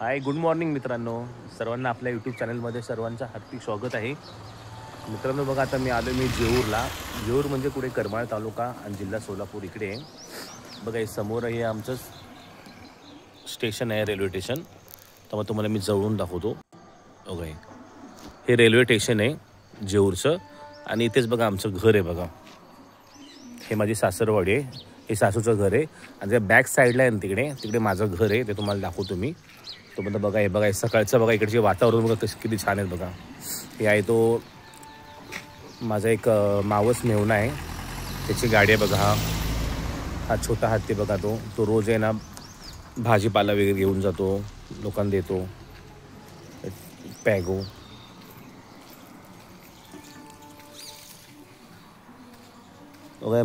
Hi good morning मित्रांनो, सर्वांना आपल्या यूट्यूब चॅनलमध्ये सर्वांचं हार्दिक स्वागत आहे. मित्रांनो बघा, आता मी आलो जेऊरला. जेऊर म्हणजे पुढे करमाळ तालुका आणि जिल्हा सोलापूर इकडे. बघा हे समोर हे आमचं स्टेशन आहे, रेल्वे स्टेशन. तर मग तुम्हाला मी जवळून दाखवतो. बघा हे रेल्वे स्टेशन आहे जेऊरचं आणि इथेच बघा आमचं घर आहे. बघा हे माझी सासरवाडी आहे, हे सासूचं घर आहे आणि त्या बॅक साईडला आहे ना तिकडे माझं घर आहे, ते तुम्हाला दाखवतो मी. तो म्हणजे बघा हे सकाळचं बघा इकडचे वातावरण बघा किती छान आहे. बघा हे आहे तो माझा एक मावस मेहुणा आहे, त्याची गाडी आहे. बघा हा छोटा हत्ती बघा, तो रोज आहे ना भाजीपाला वगैरे घेऊन जातो, लोकांना देतो. पॅगो बघा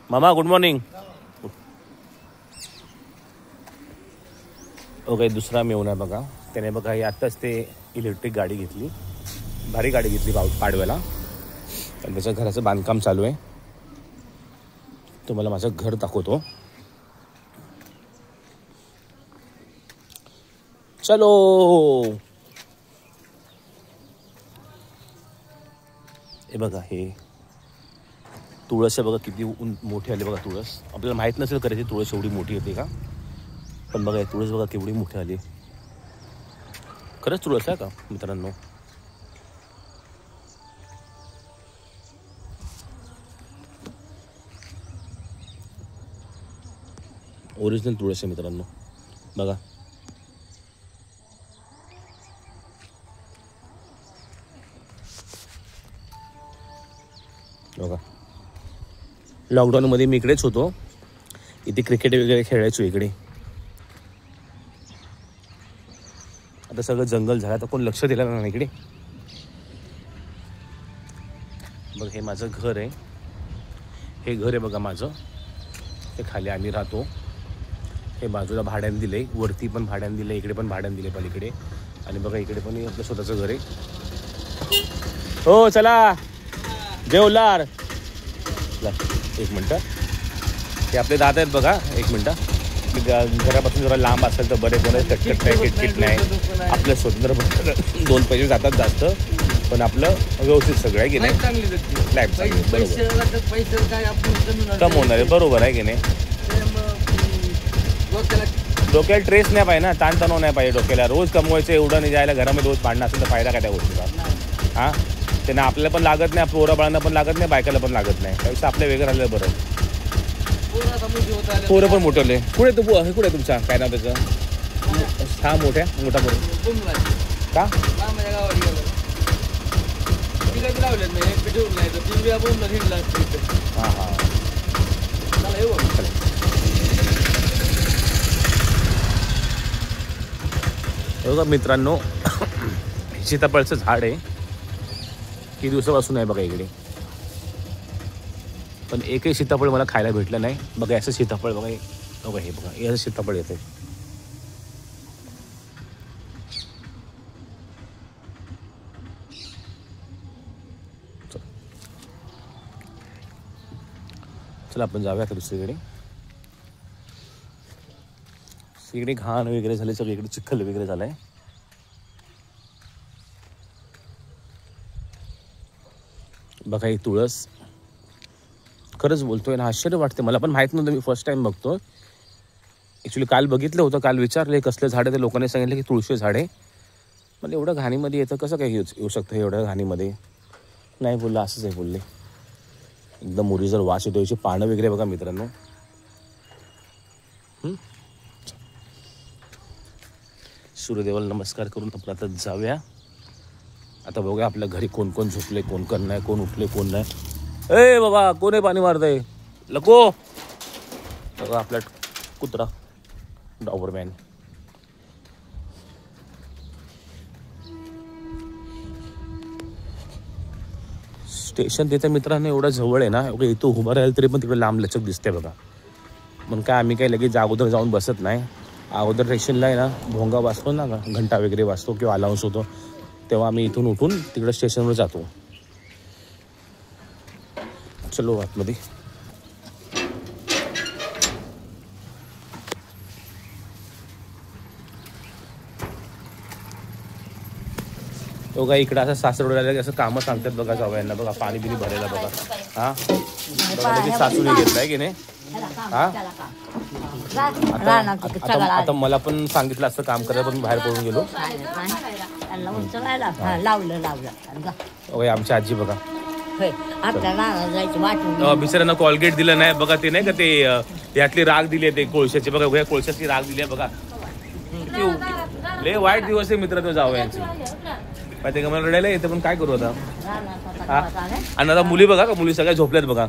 मामा गुड मॉर्निंग. ओके दुसरा मेहुणा आहे बघा, त्याने बघा हे आत्ताच ते इलेक्ट्रिक गाडी घेतली, भारी गाडी घेतली पाडव्याला, आणि त्याच्या घराचं बांधकाम चालू आहे. तुम्हाला माझं घर दाखवतो. चलो हे बघा, हे तुळस आहे बघा, किती मोठी आली बघा. तुळस आपल्याला माहीत नसेल करायची तुळस एवढी मोठी येते का, पण बघा तुळस बघा केवढी मोठी आली. खरंच तुळस आहे का मित्रांनो? ओरिजिनल तुळस आहे मित्रांनो. बघा बघा, लॉकडाऊनमध्ये मी इकडेच होतो, इथे क्रिकेट वगैरे खेळायचो इकडे. आता सगळं जंगल झालं, तर कोण लक्ष दिलं नाही इकडे. बघ हे माझं घर आहे, हे घर आहे बघा माझं. हे खाली आम्ही राहतो, हे बाजूला भाड्याने दिले, वरती पण भाड्याने दिले, इकडे पण भाड्याने दिले पलीकडे. आणि बघा इकडे पण आपलं स्वतःचं घर आहे. हो चला जेवलार. एक मिनटं, हे आपले दादा आहेत बघा. एक मिनटं, घरापासून जरा लांब असेल तर बरे, कोणाच कटकट नाही, किटकिट नाही. आपलं स्वतंत्र 2 पैसे जातात जास्त, पण आपलं व्यवस्थित सगळं आहे की नाही. लाईफ कमवणार आहे, बरोबर आहे की नाही. डोक्याला ट्रेस नाही पाहिजे ना, ताणतणाव नाही पाहिजे डोक्याला. रोज कमवायचं एवढं नाही, जायला घरामध्ये रोज भांडणं असेल तर फायदा काय त्या गोष्टीचा. हां त्यांना आपल्याला पण लागत नाही, पोरं बाळांना पण लागत नाही, बायकाला पण लागत नाही. त्यापेक्षा आपल्या वेगळं राहिलं बरं. पोरं पण मोठवले. कुठे तू हे कुठे तुमचा काय नाव त्याचं? हा मोठा पोरं का हां हां बघा मित्रांनो, सीताफळचं झाड आहे, किती दिवसापासून आहे बघा इकडे, पण एकही सीताफळ मला खायला भेटलं नाही. बघा असं सीताफळ बघा, बघा हे बघा, हे असं सीताफळ येते. चला आपण जाऊया आता दुसरीकडे. इकडे घाण वगैरे झाले, सगळं इकडे चिखल वगैरे झालाय. बघा ही तुळस, खरंच बोलतोय ना, आश्चर्य वाटते. मला पण माहीत नव्हतं, मी फर्स्ट टाइम बघतो. ॲक्च्युली काल बघितलं होतं, काल विचारले कसलं झाड आहे, ते लोकांनी सांगितलं की तुळशी झाड आहे. मला एवढं घाणीमध्ये येतं कसं काय येऊ शकतं एवढ्या घाणीमध्ये? नाही बोललं, असंच आहे बोलले. एकदम ओरिजिनल वास येतो. याची पानं वगैरे बघा मित्रांनो. सूर्यदेवाला नमस्कार करून आपण आता जाऊया. आता बघूया आपल्या घरी कोण कोण झोपले, कोण कोण नाही, कोण उठले कोण नाही. ए बाबा कोण आहे पाणी मारतंय? लको बघा आपला कुत्रा डॉबरमॅन. स्टेशन तिथे मित्रांनो एवढं जवळ आहे ना, इथं उभं राहिलं तरी पण तिकडे लांब लचक दिसते बघा. मग काय आम्ही काही लगेच अगोदर जाऊन बसत नाही. अगोदर स्टेशनला आहे ना भोंगा वाजतो ना, घंटा वगैरे वाजतो किंवा अलाउन्स होतो, तेव्हा आम्ही इथून उठून तिकडे स्टेशनवर जातो. चलो आतमध्ये. बघा इकडं असं सासरवड्याला असं कामं सांगतात बघा जावयांना बघा पाणी बिनी भरायला बघा हा बघा लगेच सासूने घेतलाय की नाही हा आता मला पण सांगितलं असं काम करायला पण बाहेर पडून गेलो. आमची आजी बघा बिचाऱ्यांना कॉलगेट दिलं नाही बघा ते नाही का ते यातली राग दिली आहे ते कोळशाची बघा कोळशाची राग दिली आहे बघा. लय वाईट दिवस आहे मित्र तो जावं यांचे माहिती का मला रडायला येतं पण काय करू आता. आणि आता मुली बघा का मुली सगळ्या झोपल्यात बघा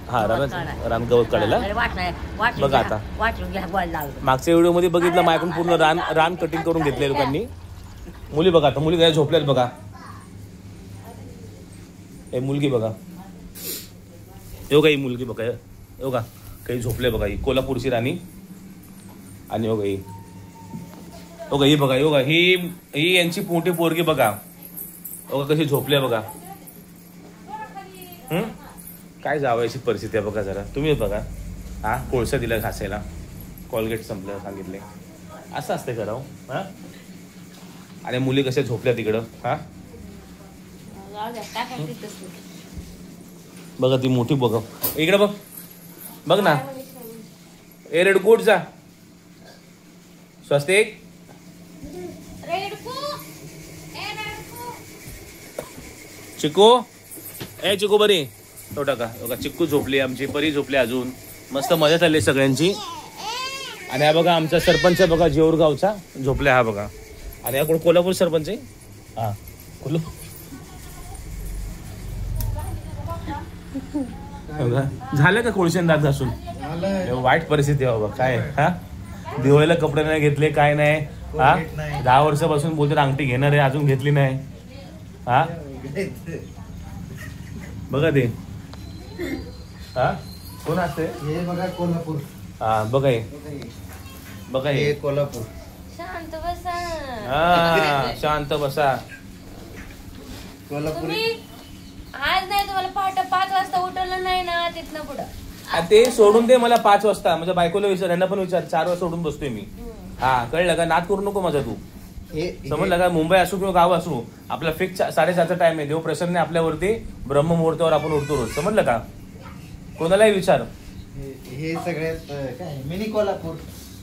हा रान गवत काढायला बघा. आता मागच्या व्हिडिओ मध्ये बघितलं माझ्याकडून पूर्ण रान कटिंग करून घेतले लोकांनी. मुली बघा आता मुली काय झोपल्यात बघा. हे मुलगी बघा हो का ही मुलगी बघा हो का काही झोपले बघा ही कोल्हापूरची राणी. आणि हो ही बघा हो का ही यांची मोठी पोरगी बघा हो का कशी झोपले बघा. काय जावायची परिस्थिती आहे बघा जरा तुम्ही बघा. हा कोळसा दिला घासायला कॉलगेट संपलं सांगितले असं असते करावं हा. आणि मुली कशा झोपल्या तिकडं हा बघा ती मोठी बघा इकडे बघ बघ ना. ए रेडकोट जा स्वस्तिक चिकू ए चिकू बरी तो टाका बघा. चिक्कू झोपली आमची परी झोपली अजून मस्त मजा चालली सगळ्यांची. आणि हा बघा आमचा सरपंच बघा जेऊरगावचा झोपला हा बघा. आणि हा कोण कोल्हापूर सरपंच आहे हा कोल्हापूर झालं का कोळशान दात घासून वाईट परिस्थिती आहे बाबा काय हा. दिवाळीला कपडे नाही घेतले काय नाही हा. 10 वर्षापासून बोलतात अंगठी घेणार आहे अजून घेतली नाही हा. बघा ते हा कोण असते हे बघा कोल्हापूर हा बघा बघा हे कोल्हापूर. शांत बसा हा शांत बसा. कोल्हापूर आज नाही तुम्हाला पहाटे 5 वाजता उठवलं नाही ना तिथनं पुढं ते सोडून दे मला 5 वाजता म्हणजे बायकोला विचार यांना पण विचार 4 वाजता सोडून बसतोय मी हा कळलं का. नाद करू नको माझा तू समजलं का. मुंबई असू किंवा गाव असू आपला फिक्स 4:30चा टाइम आहे. देव प्रसन्न आपल्यावरती ब्रह्ममुहूर्तावर आपण उठतो रोज समजलं का. कोणालाही विचार हे सगळ्यात काय मिनी कोल्हापूर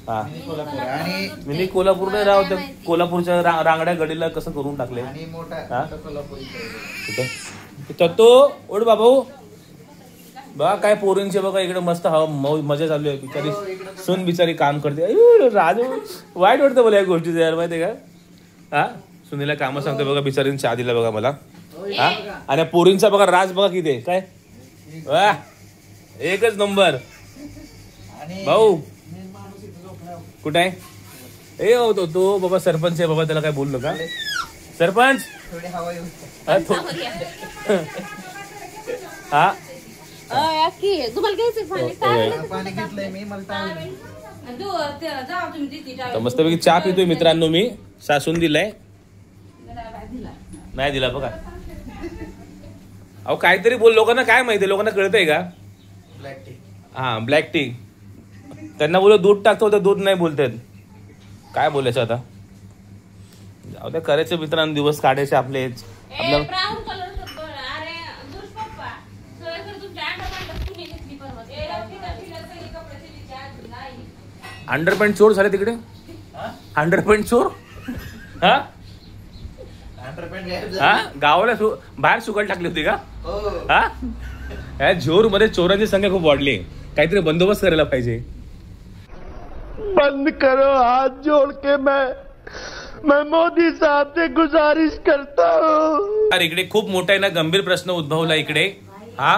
हा आणि मिनी कोल्हापूर नाही राव त्या कोल्हापूरच्या रांगड्या गडीला कसं करून टाकले. आणि मोठा कोल्हापूर तो उठ बाबू बघा काय पोरींचे बघा इकडे मस्त हवा मजा चालू आहे. बिचारी सून बिचारी काम करते राजू वाईट वाटतं बोला या गोष्टीचं यार माहिती आहे का हा. सुनीला कामं सांगते बघा बिचारीने चहा दिला बघा मला हा. आणि पोरींचा बघा राज बघा किती काय वा एकच नंबर. भाऊ कुठे आहे ए हो तो बाबा सरपंच आहे बाबा त्याला काय बोललो का सरपंच हा मस्तपैकी चहा पितोय मित्रांनो मी सासून दिलाय नाही दिला बघा. अहो काहीतरी बोल लोकांना काय माहिती लोकांना कळतंय का. ब्लॅक टी हा ब्लॅक टी त्यांना बोल दूध टाकतो तर दूध नाही बोलतात. काय बोलायचं आता जाऊ द्या करायचं मित्रांनो दिवस काढायचे आपले आपल्या अंडरपॅन्ट चोर झाले तिकडे 100% चोर हा गावाला बाहेर सुकट टाकली होती का हा. झोर मध्ये चोरांची संख्या खूप वाढली काहीतरी बंदोबस्त करायला पाहिजे. बंद करो हाथ जोड़ के मैं मोदी साहब से गुजारिश करता हूँ. इकडे खूप मोठा आहे ना गंभीर प्रश्न उद्भवला इकडे हा.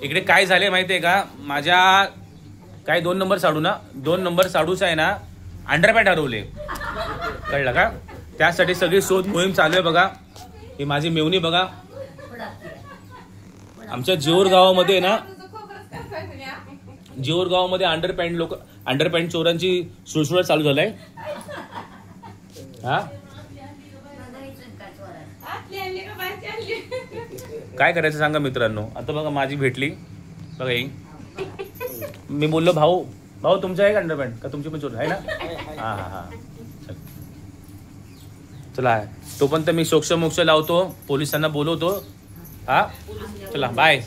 इकडे काय झाले माहितीये का माझ्या काय 2 नंबर साडू ना 2 नंबर साडूचा आहे ना अंडरपॅन्ट हरवले कळलं का. त्यासाठी सगळी शोध मोहीम चालू आहे बघा. ही माझी मेवणी बघा आमच्या जेऊर गावामध्ये ना जेऊर गावामध्ये अंडरपॅन्ट चोरांची सुळसुळ चालू झालाय हा. काय करायचं सांगा मित्रांनो. आता बघा माझी भेटली बघा ही मी बोललो भाऊ तुमचं आहे का अंडरपॅन्ट का तुमची पण चोर आहे ना हा हा हा चला तोपर्यंत मी सोक्ष मोक्ष लावतो, पोलिसांना बोलवतो. हा चला बाय.